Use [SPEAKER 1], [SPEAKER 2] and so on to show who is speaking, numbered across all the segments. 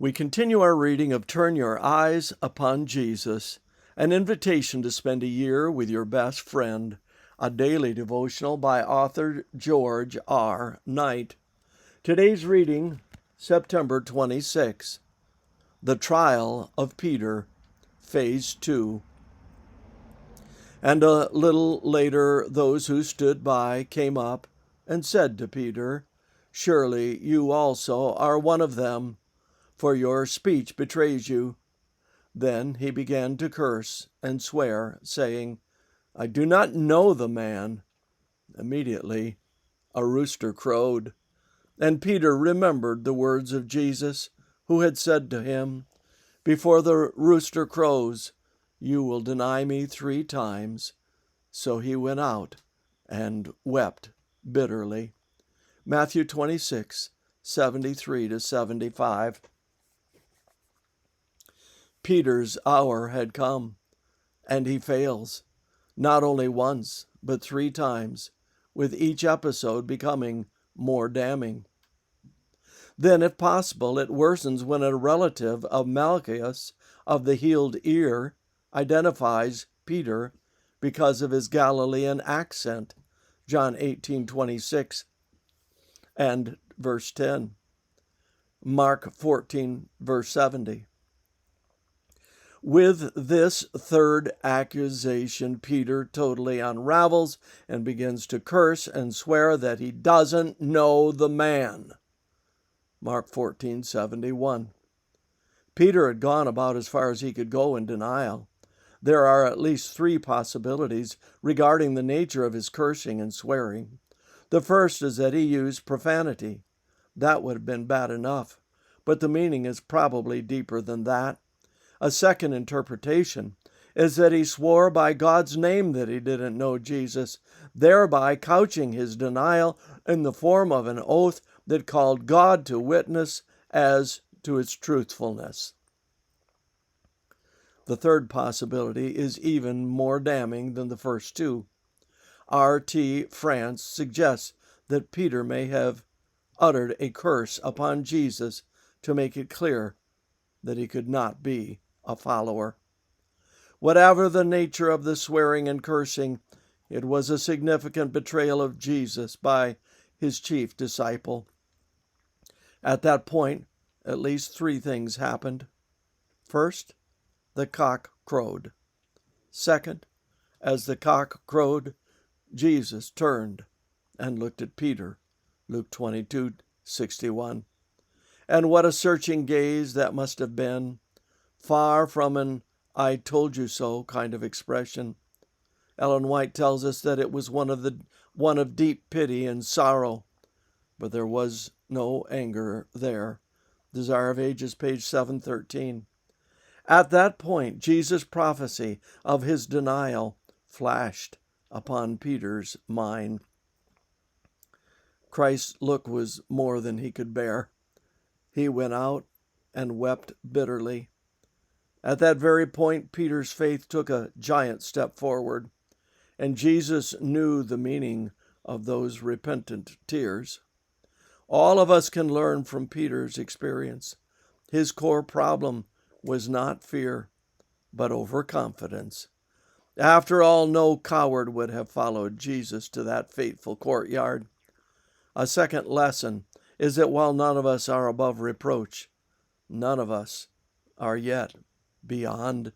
[SPEAKER 1] We continue our reading of Turn Your Eyes Upon Jesus, an invitation to spend a year with your best friend, a daily devotional by author George R. Knight. Today's reading, September 26, The Trial of Peter, Phase 2. And a little later those who stood by came up and said to Peter, "Surely you also are one of them, for your speech betrays you." Then he began to curse and swear, saying, "I do not know the man." Immediately a rooster crowed, and Peter remembered the words of Jesus, who had said to him, "Before the rooster crows, you will deny me 3 times." So he went out and wept bitterly. Matthew 26:73-75. Peter's hour had come, and he fails, not only once, but 3 times, with each episode becoming more damning. Then, if possible, it worsens when a relative of Malchus of the healed ear identifies Peter because of his Galilean accent, John 18:26 and verse 10, Mark 14, verse 70. With this third accusation, Peter totally unravels and begins to curse and swear that he doesn't know the man. Mark 14:71. Peter had gone about as far as he could go in denial. There are at least 3 possibilities regarding the nature of his cursing and swearing. The first is that he used profanity. That would have been bad enough, but the meaning is probably deeper than that. A second interpretation is that he swore by God's name that he didn't know Jesus, thereby couching his denial in the form of an oath that called God to witness as to its truthfulness. The third possibility is even more damning than the first 2. R.T. France suggests that Peter may have uttered a curse upon Jesus to make it clear that he could not be a follower. Whatever the nature of the swearing and cursing, it was a significant betrayal of Jesus by his chief disciple. At that point, at least 3 things happened. First, the cock crowed. Second, as the cock crowed, Jesus turned and looked at Peter, Luke 22:61. And what a searching gaze that must have been, far from an "I told you so" kind of expression. Ellen White tells us that it was one of deep pity and sorrow, but there was no anger there. Desire of Ages, page 713. At that point, Jesus' prophecy of his denial flashed upon Peter's mind. Christ's look was more than he could bear. He went out and wept bitterly. At that very point, Peter's faith took a giant step forward, and Jesus knew the meaning of those repentant tears. All of us can learn from Peter's experience. His core problem was not fear, but overconfidence. After all, no coward would have followed Jesus to that fateful courtyard. A second lesson is that while none of us are above reproach, none of us are yet beyond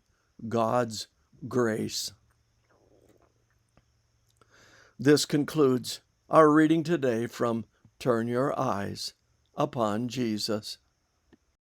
[SPEAKER 1] God's grace. This concludes our reading today from Turn Your Eyes Upon Jesus.